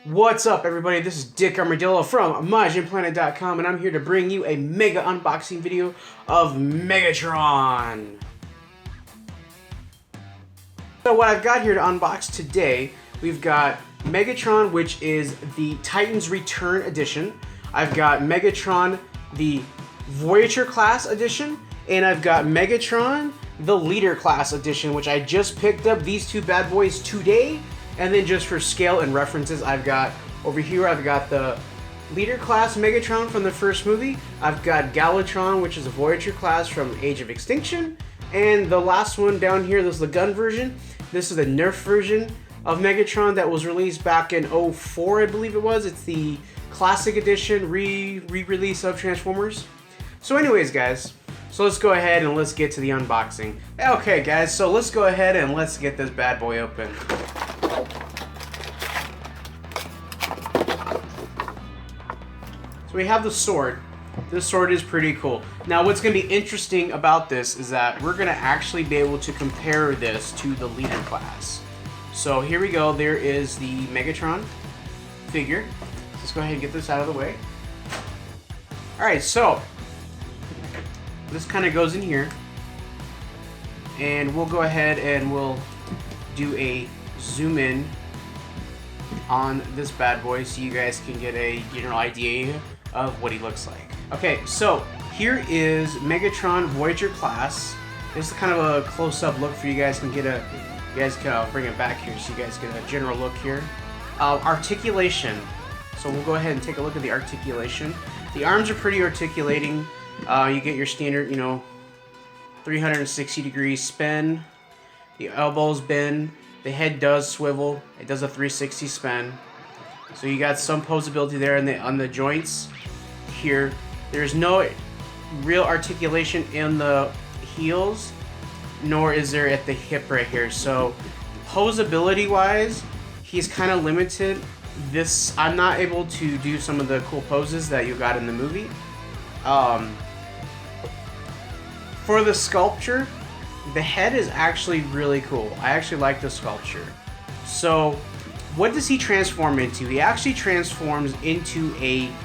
What's up, everybody? This is Dick Armadillo from MajinPlanet.com, and I'm here to bring you a mega unboxing video of Megatron. So what I've got here to unbox today, we've got Megatron, which is the Titans Return edition. I've got Megatron, the Voyager class edition, and I've got Megatron, the Leader class edition, which I just picked up these two bad boys today. And then just for scale and references, I've got over here, I've got the Leader class Megatron from the first movie. I've got Galvatron, which is a Voyager class from Age of Extinction. And the last one down here, this is the gun version. This is the Nerf version of Megatron that was released back in 04, I believe it was. It's the classic edition re-release of Transformers. So anyways, guys, so let's go ahead and let's get to the unboxing. Okay, guys, so let's go ahead and let's get this bad boy open. So we have the sword. This sword is pretty cool. Now what's going to be interesting about this is that we're going to actually be able to compare this to the Leader class. So here we go. There is the Megatron figure. Let's go ahead and get this out of the way. Alright, so this kind of goes in here. And we'll go ahead and we'll do a zoom in on this bad boy so you guys can get a general idea of what he looks like. Okay, so here is Megatron Voyager class. This is kind of a close-up look for you guys can get a. You guys can bring it back here so you guys get a general look here. Articulation. So we'll go ahead and take a look at the articulation. The arms are pretty articulating. You get your standard, 360-degree spin. The elbows bend. The head does swivel. It does a 360 spin. So you got some posability there on the joints here. There's no real articulation in the heels, nor is there at the hip right here. So posability wise, he's kind of limited. I'm not able to do some of the cool poses that you got in the movie. For the sculpture, the head is actually really cool. I actually like the sculpture. So what does he transform into? He actually transforms into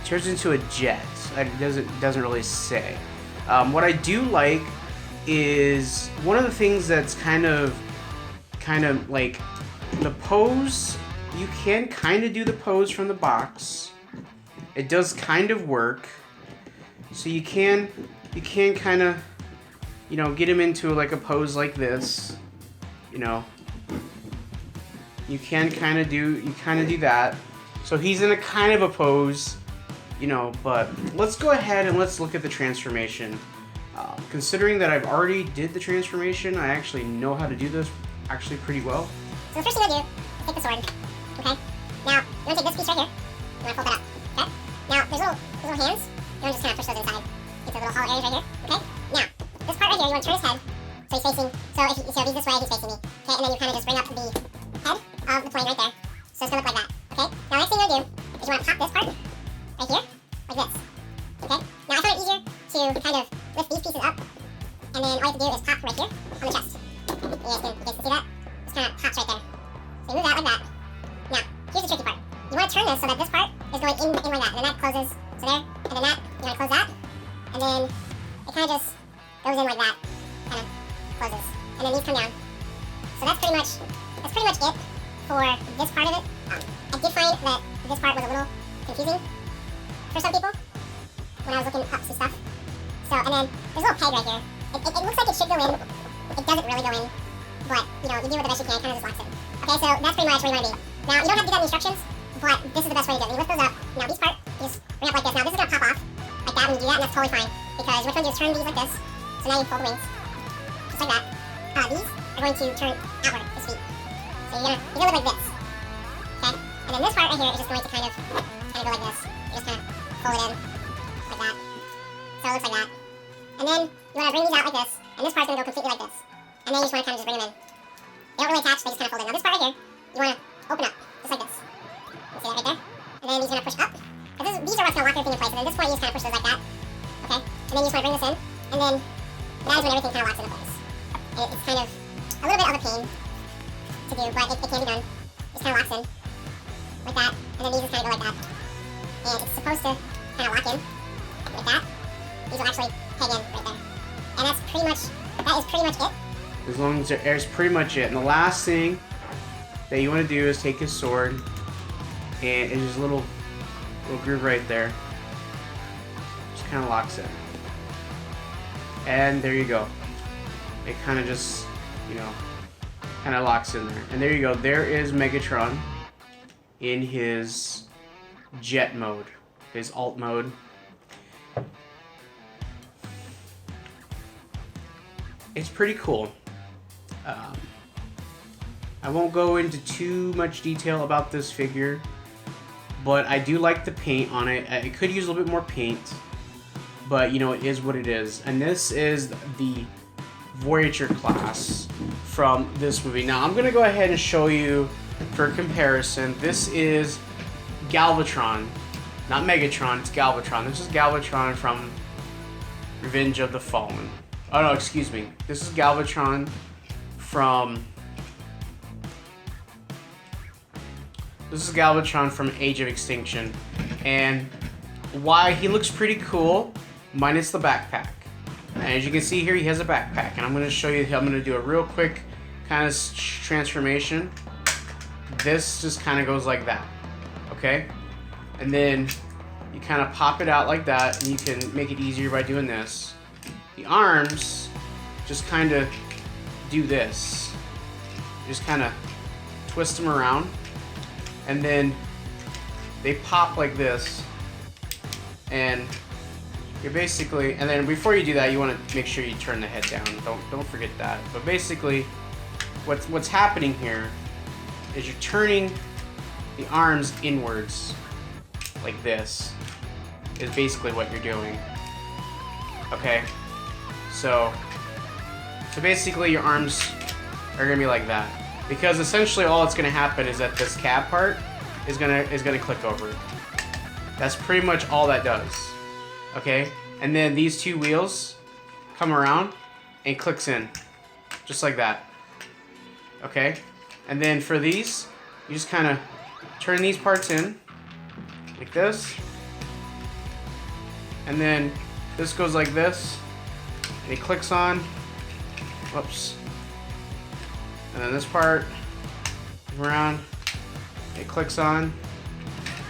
turns into a jet. It doesn't really say. What I do like is one of the things that's kind of like the pose. You can kind of do the pose from the box. It does kind of work. So you can kind of, get him into like a pose like this. You kind of do that. So he's in a kind of a pose, but let's go ahead and let's look at the transformation. Considering that I've already did the transformation, I actually know how to do this actually pretty well. So the first thing you'll do is take the sword, okay? Now, you want to take this piece right here, you want to fold that up, okay? Now, there's little hands, you want to just kind of push those inside into the little hollow areas right here, okay? Now, this part right here, you want to turn his head, so he's facing, so if he's this way, he's facing me, okay? And then you kind of just bring up the head of the plane right there, so it's going to look like that, okay? Now, next thing you're going to do is you want to pop this part right here, like this, okay? Now, I find it easier to kind of lift these pieces up, and then all you have to do is pop right here on the chest. You guys can see that? Just kind of pops right there. So you move that like that. Now, here's the tricky part. You want to turn this so that this part is going in like that, and then that closes, so there, and then that, you want to close that, and then it kind of just goes in like that, kind of closes, and then these come down. So that's pretty much it for this part of it. I did find that this part was a little confusing for some people when I was looking up some stuff. So, and then there's a little peg right here. It looks like it should go in. It doesn't really go in, but you do it the best you can. It kind of just locks it. Okay, so that's pretty much where you want to be. Now, you don't have to do that in the instructions, but this is the best way to do it. You lift those up. Now, these part, you just bring up like this. Now, this is going to pop off like that when you do that, and that's totally fine, because which one you just turn these like this. So now you fold the wings, just like that. These are going to turn outward, his feet. So you're gonna look like this. Okay? And then this part right here is just going to kind of go like this. You just kind of fold it in like that. So it looks like that. And then you want to bring these out like this, and this part's going to go completely like this. And then you just want to kind of just bring them in. They don't really attach, they just kind of fold in. Now this part right here, you want to open up, just like this. You see that right there? And then these are going to push up. These are what's going to lock everything in place. And then at this point, you just kind of push those like that. Okay? And then you just want to bring this in, and then that is when everything kind of locks into place. It's kind of a little bit of a pain to do, but it can be done. Just kind of locks in. like that, and then these just kind of go like that. And it's supposed to kind of lock in, like that. These will actually peg in right there. And that is pretty much it. As long as there's pretty much it. And the last thing that you want to do is take his sword, and it's just a little groove right there. Just kind of locks in. And there you go. It kind of just, you know, kind of locks in there. And there you go. There is Megatron in his jet mode, his alt mode. It's pretty cool. I won't go into too much detail about this figure, but I do like the paint on it. It could use a little bit more paint, but you know, it is what it is. And this is the Voyager class from this movie. Now I'm gonna go ahead and show you for comparison. This is Galvatron, not Megatron, it's Galvatron. This is Galvatron from Revenge of the Fallen. Oh no, excuse me. This is Galvatron from Age of Extinction. And why he looks pretty cool, minus the backpack. And as you can see here, he has a backpack. And I'm going to show you, I'm going to do a real quick kind of transformation. This just kind of goes like that. Okay? And then you kind of pop it out like that, and you can make it easier by doing this. The arms just kind of do this. Just kind of twist them around, and then they pop like this, and you're basically, and then before you do that, you want to make sure you turn the head down. Don't forget that. But basically, what's happening here is you're turning the arms inwards, like this. Is basically what you're doing. Okay. So basically your arms are gonna be like that, because essentially all that's gonna happen is that this cab part is gonna click over. That's pretty much all that does. Okay, and then these two wheels come around and clicks in, just like that. Okay, and then for these, you just kind of turn these parts in like this, and then this goes like this. It clicks on, whoops, and then this part around, it clicks on,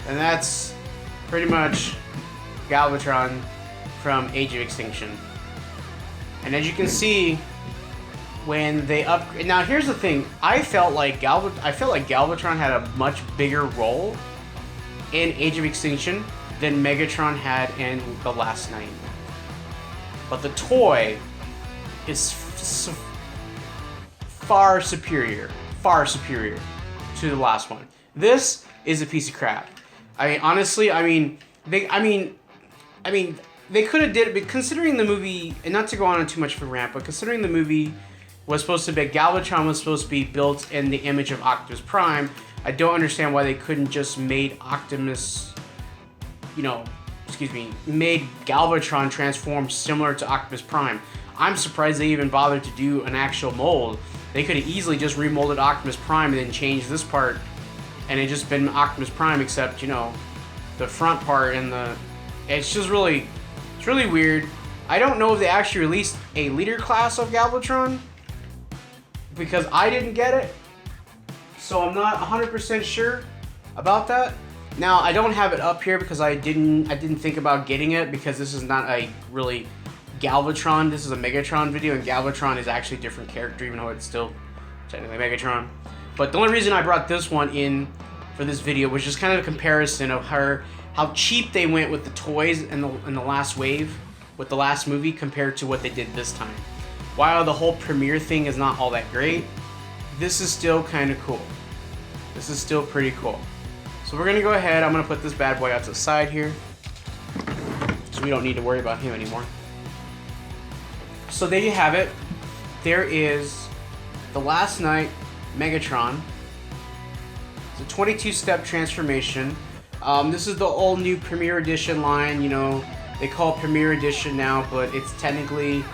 and that's pretty much Galvatron from Age of Extinction. And as you can see, when they upgrade, now here's the thing, I felt like Galvatron had a much bigger role in Age of Extinction than Megatron had in The Last Night. But the toy is far superior to the last one. This is a piece of crap. I mean, honestly, they could have did it, but considering the movie, and not to go on too much of a rant, but considering the movie was supposed to be, Galvatron was supposed to be built in the image of Optimus Prime, I don't understand why they couldn't just made Optimus, made Galvatron transform similar to Optimus Prime. I'm surprised they even bothered to do an actual mold. They could have easily just remolded Optimus Prime and then changed this part, and it just been Optimus Prime, except, the front part and it's really weird. I don't know if they actually released a leader class of Galvatron, because I didn't get it, so I'm not 100% sure about that. Now, I don't have it up here because I didn't think about getting it, because this is not a really Galvatron. This is a Megatron video, and Galvatron is actually a different character, even though it's still technically Megatron. But the only reason I brought this one in for this video was just kind of a comparison of how cheap they went with the toys in the last wave, with the last movie, compared to what they did this time. While the whole premiere thing is not all that great, this is still kind of cool. This is still pretty cool. So we're gonna go ahead, I'm gonna put this bad boy out to the side here, so we don't need to worry about him anymore. So there you have it. There is The Last Night Megatron. It's a 22-step transformation. This is the all new Premier Edition line. They call it Premier Edition now, but it's technically,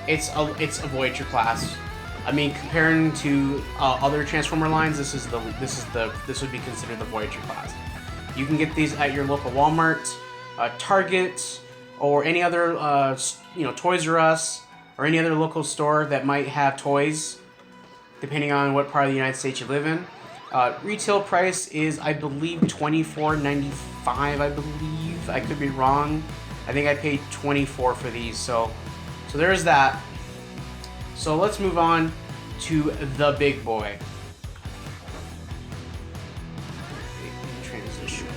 it's a Voyager class. I mean, comparing to other Transformer lines, this would be considered the Voyager class. You can get these at your local Walmart, Target, or any other Toys R Us or any other local store that might have toys, depending on what part of the United States you live in. Retail price is, I believe, $24.95. I believe, I could be wrong. I think I paid $24 for these. So there's that. So let's move on to the big boy. Transition.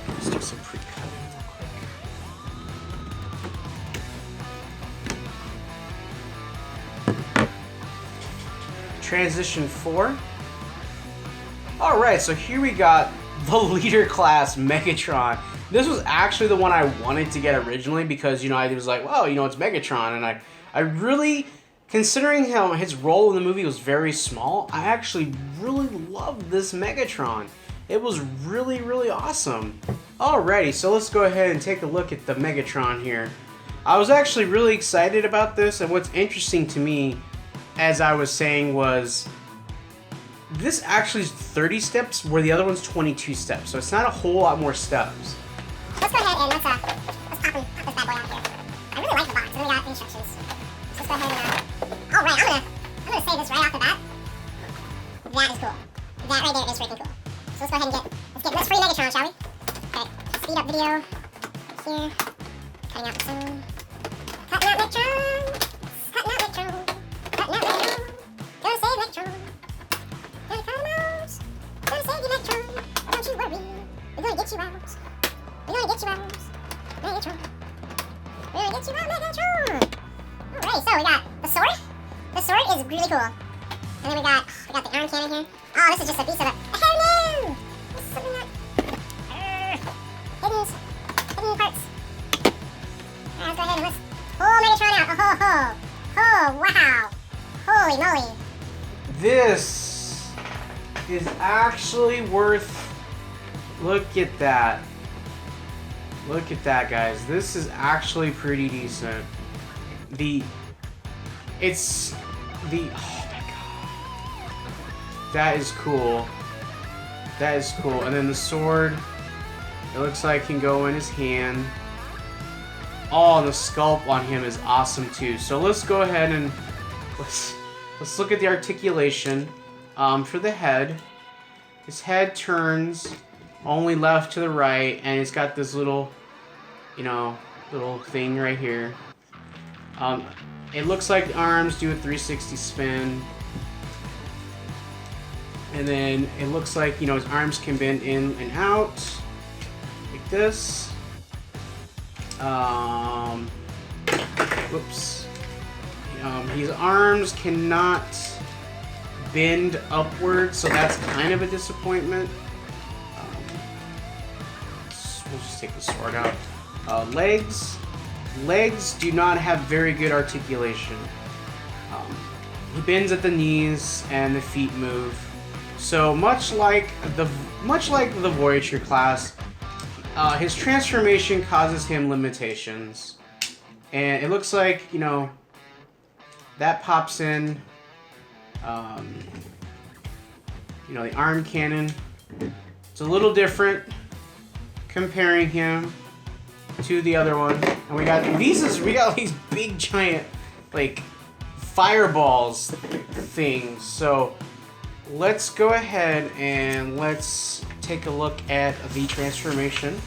Let's do some pre-cutting real quick. Transition 4. Alright, so here we got the leader class Megatron. This was actually the one I wanted to get originally because, I was like, well, it's Megatron. And I really, considering how his role in the movie was very small, I actually really loved this Megatron. It was really, really awesome. Alrighty, so let's go ahead and take a look at the Megatron here. I was actually really excited about this, and what's interesting to me, as I was saying, was this actually is 30 steps, where the other one's 22 steps, so it's not a whole lot more steps. Let's go ahead and let's pop this bad boy out here. I really like the box, and we got instructions. So let's go ahead and, alright, I'm gonna say this right off the bat. That is cool. That right there is freaking cool. So let's go ahead and let's free Megatron, shall we? Okay, speed up video. Here. Cutting out the sound. Cutting out Megatron! Cutting out Megatron! Cutting out Megatron! Gonna save Megatron! Gonna cut him out! Gonna save you, Megatron! Don't you worry! We're gonna get you out! We're gonna get you out! Megatron! We're gonna get you out, Megatron! Alright, so we got the sword. The sword is really cool. And then we got the arm cannon here. Oh, this is just a piece of it. Oh no! This is something that... hidden parts. Alright, let's go ahead and let's pull Megatron out. Oh, wow. Holy moly. This is actually worth... Look at that. Look at that, guys. This is actually pretty decent. Oh my god. That is cool. That is cool. And then the sword, it looks like can go in his hand. Oh, the sculpt on him is awesome too. So let's go ahead and let's look at the articulation. For the head, his head turns only left to the right, and it's got this little, little thing right here. It looks like the arms do a 360 spin. And then it looks like, his arms can bend in and out, like this. Whoops. His arms cannot bend upward, so that's kind of a disappointment. We'll just take the sword out. Legs do not have very good articulation. He bends at the knees and the feet move. So much like the Voyager class, his transformation causes him limitations. And it looks like, that pops in. The arm cannon. It's a little different comparing him to the other one. And we got these big giant fireballs things. So let's go ahead and let's take a look at the transformation.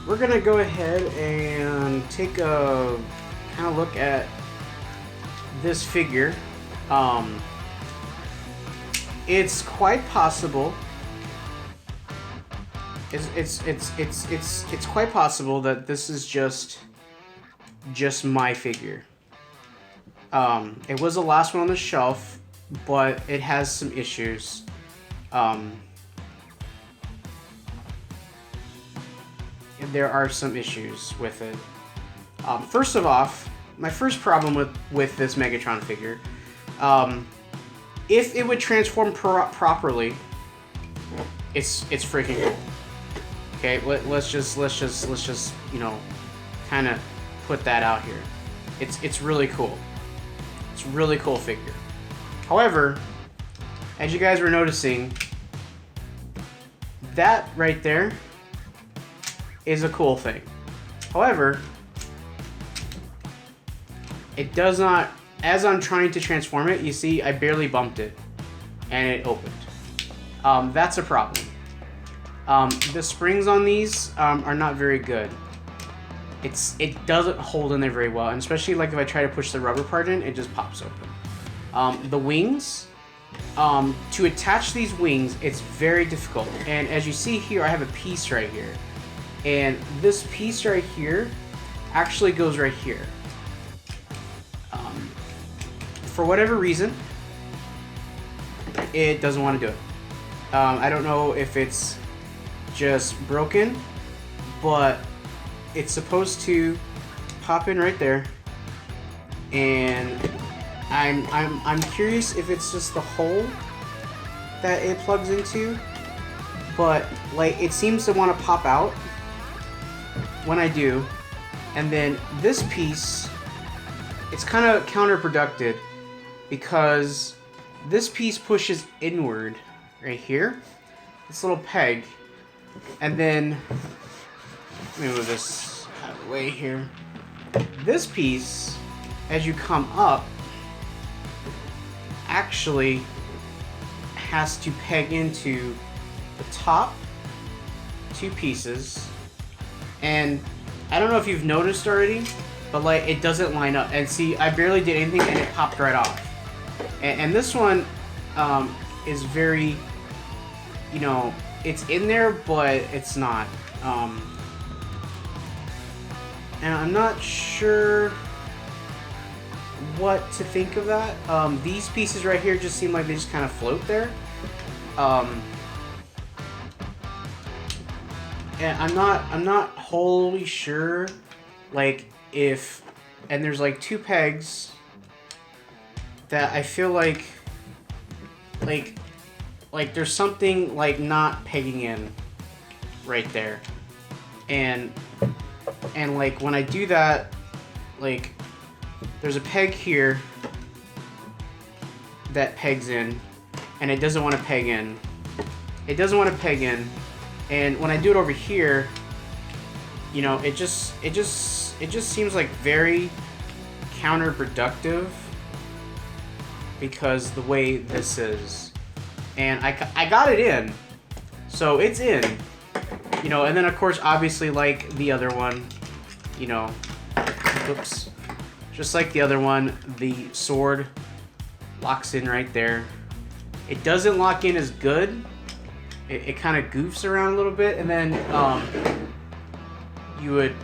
We're gonna go ahead and take a kind of look at this figure. It's quite possible. It's quite possible that this is just my figure. It was the last one on the shelf, but it has some issues. There are some issues with it. First of all, my first problem with this Megatron figure, if it would transform properly, it's freaking cool. Okay, let's just you know, kind of put that out here. It's really cool. It's a really cool figure. However, as you guys were noticing, that right there is a cool thing. However, it does not, as I'm trying to transform it, you see I barely bumped it and it opened. That's a problem. The springs on these are not very good. It doesn't hold in there very well, and especially like if I try to push the rubber part in, it just pops open. The wings, to attach these wings, it's very difficult. And as you see here, I have a piece right here. And this piece right here actually goes right here. For whatever reason, it doesn't want to do it. I don't know if it's just broken, but it's supposed to pop in right there, and I'm curious if it's just the hole that it plugs into, but like it seems to want to pop out when I do, and then this piece, it's kind of counterproductive because this piece pushes inward right here, this little peg, and then let me move this out of the way here. This piece, as you come up, actually has to peg into the top two pieces, and I don't know if you've noticed already, but like it doesn't line up. And see, I barely did anything and it popped right off. And this one is very, you know, it's in there, but it's not. And I'm not sure what to think of that. These pieces right here just seem like they just kind of float there. And I'm not wholly sure, like if, and there's like two pegs that I feel like there's something like not pegging in right there, and like when I do that, like there's a peg here that pegs in, and it doesn't want to peg in. It doesn't want to peg in, and when I do it over here, you know, it just seems like very counterproductive because the way this is. And I got it in, so it's in, you know, and then of course obviously like the other one, you know, oops, just like the other one, the sword locks in right there. It doesn't lock in as good. It kind of goofs around a little bit, and then you would,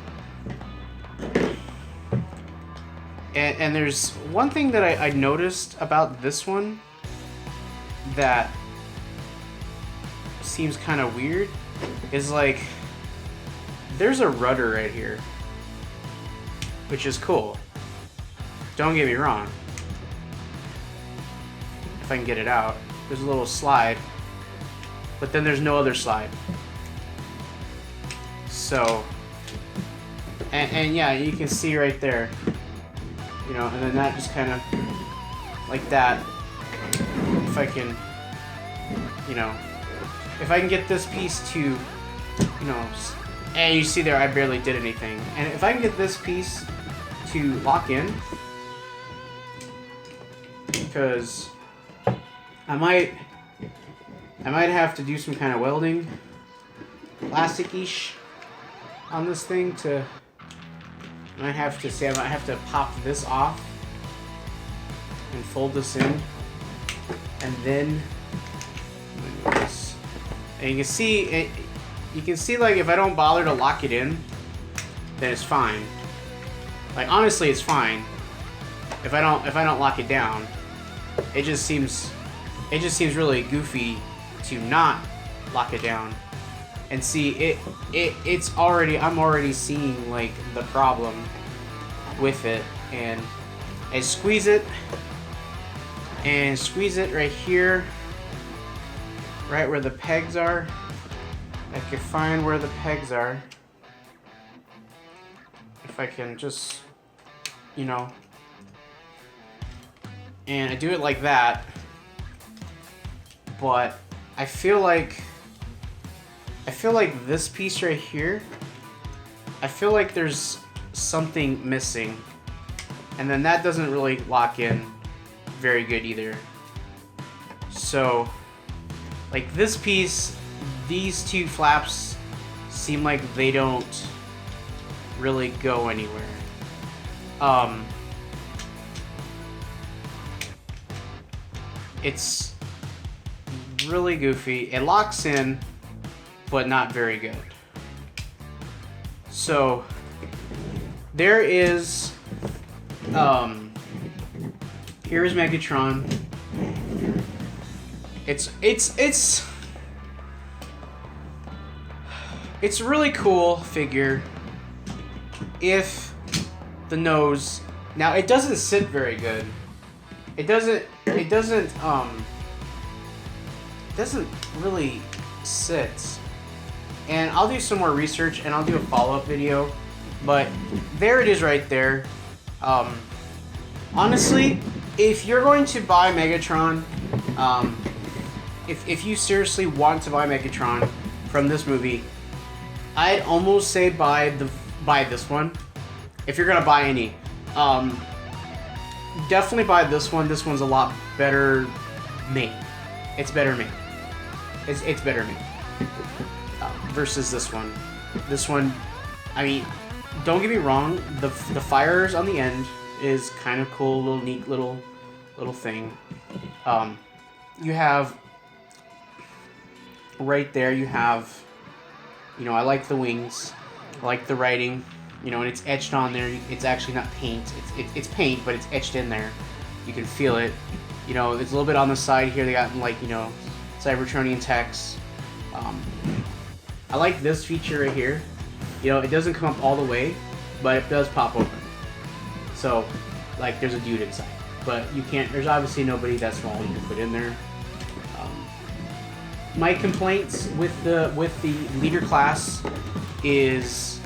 and there's one thing that I noticed about this one that seems kind of weird, is like there's a rudder right here, which is cool, don't get me wrong. If I can get it out, there's a little slide, but then there's no other slide. So and yeah, you can see right there, you know, and then that just kind of like that. If I can, you know, if I can get this piece to, you know, and you see there I barely did anything, and if I can get this piece to lock in, because I might have to do some kind of welding, plastic-ish on this thing to, I might have to pop this off and fold this in, and then this. And you can see like if I don't bother to lock it in, then it's fine. Like honestly, it's fine. If I don't lock it down, it just seems really goofy to not lock it down. And see, I'm already seeing like the problem with it, and I squeeze it right here, right where the pegs are. I can find where the pegs are. If I can just, you know, and I do it like that, but I feel like this piece right here, I feel like there's something missing, and then that doesn't really lock in very good either. So like this piece, these two flaps seem like they don't really go anywhere. It's really goofy. It locks in, but not very good. So there is, here is Megatron. It's a really cool figure. If the nose, now it doesn't sit very good. It doesn't really sit. And I'll do some more research and I'll do a follow-up video. But there it is right there. Honestly, if you're going to buy Megatron, if you seriously want to buy Megatron from this movie, I'd almost say buy this one. If you're gonna buy any, definitely buy this one. This one's a lot better made. It's better made. It's better made versus this one. This one, I mean, don't get me wrong. The fires on the end is kind of cool, little neat little thing. You have right there. You have, you know, I like the wings. I like the writing. You know, and it's etched on there. It's actually not paint. It's paint, but it's etched in there. You can feel it. You know, it's a little bit on the side here. They got, like, you know, Cybertronian text. I like this feature right here. You know, it doesn't come up all the way, but it does pop open. So, like, there's a dude inside. But you can't, there's obviously nobody that small you can put in there. My complaints with the leader class is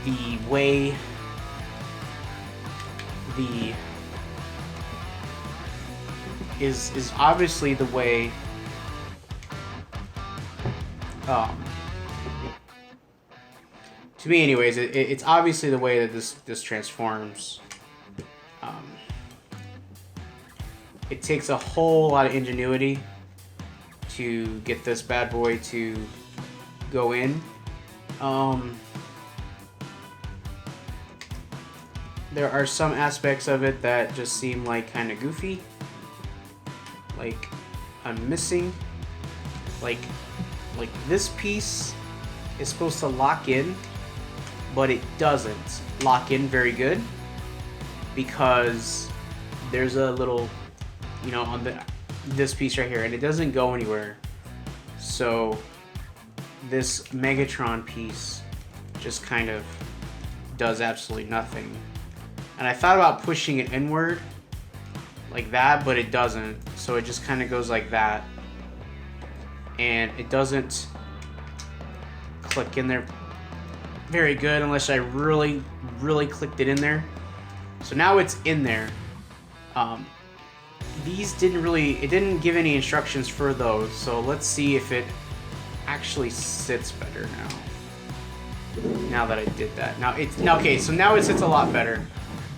the way is obviously the way to me anyways, it's obviously the way that this transforms. It takes a whole lot of ingenuity to get this bad boy to go in. There are some aspects of it that just seem like kind of goofy. Like, I'm missing. Like this piece is supposed to lock in, but it doesn't lock in very good because there's a little, you know, on this piece right here, and it doesn't go anywhere. So this Megatron piece just kind of does absolutely nothing. And I thought about pushing it inward like that, but it doesn't. So it just kind of goes like that. And it doesn't click in there very good unless I really, really clicked it in there. So now it's in there. These it didn't give any instructions for those. So let's see if it actually sits better now. Now that I did that. Okay, so now it sits a lot better.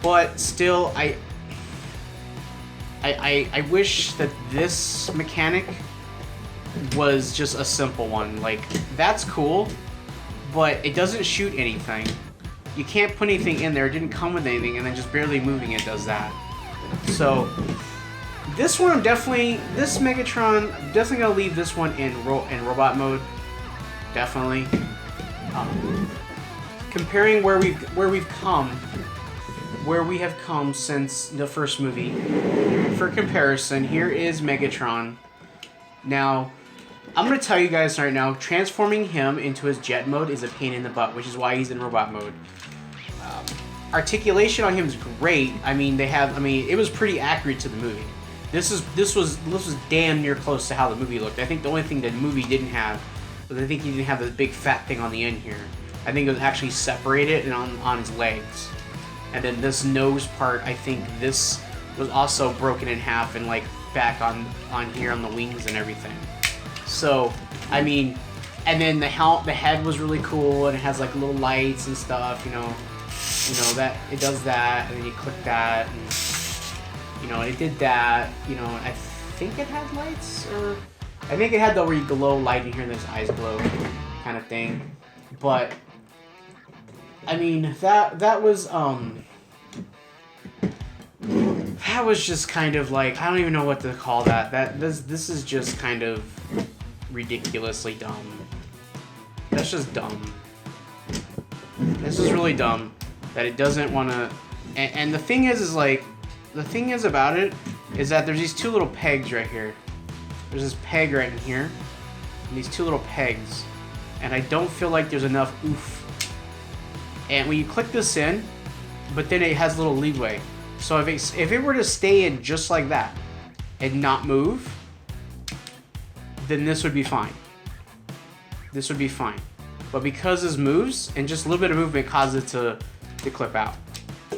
But still, I wish that this mechanic was just a simple one. Like, that's cool, but it doesn't shoot anything. You can't put anything in there. It didn't come with anything, and then just barely moving it does that. So this one, this Megatron, I'm definitely gonna leave this one in robot mode. Definitely. Comparing where we have come since the first movie. For comparison, here is Megatron. Now, I'm going to tell you guys right now, transforming him into his jet mode is a pain in the butt, which is why he's in robot mode. Articulation on him is great. I mean, it was pretty accurate to the movie. This was damn near close to how the movie looked. I think the only thing the movie didn't have was I think he didn't have this big fat thing on the end here. I think it was actually separated and on his legs. And then this nose part, I think this was also broken in half and like back on here on the wings and everything. So, I mean, and then the head was really cool and it has like little lights and stuff, you know that it does that, and then you click that, and you know it did that, you know. I think it had lights, or I think it had the where you glow light in here and his eyes glow kind of thing. But I mean that was just kind of like, I don't even know what to call that. This is just kind of ridiculously dumb. That's just dumb. This is really dumb that it doesn't want to. And the thing is like, the thing is about it is that there's these two little pegs right here. There's this peg right in here, and these two little pegs, and I don't feel like there's enough oof. And when you click this in, but then it has a little leeway. So if it were to stay in just like that and not move, then this would be fine. This would be fine. But because this moves, and just a little bit of movement causes it to clip out.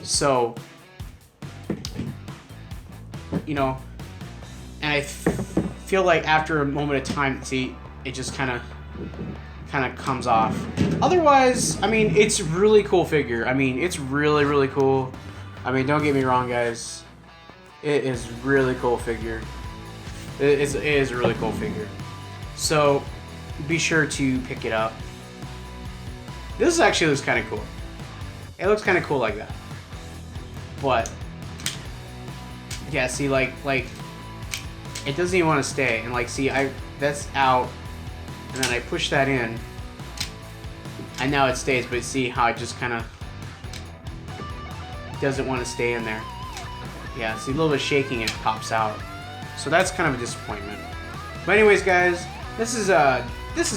So, you know, and I feel like after a moment of time, see, it just kind of comes off. Otherwise, I mean, it's a really cool figure. I mean, it's really, really cool. I mean, don't get me wrong, guys. It is a really cool figure. It is a really cool figure. So, be sure to pick it up. This actually looks kind of cool. It looks kind of cool like that. But, yeah, see, like, it doesn't even want to stay. And, like, see, that's out. And then I push that in. And now it stays, but see how it just kind of doesn't want to stay in there. Yeah, see, a little bit of shaking and it pops out. So that's kind of a disappointment. But anyways, guys, this is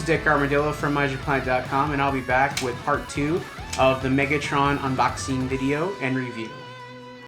Dick Armadillo from MajinPlanet.com, and I'll be back with part 2 of the Megatron unboxing video and review.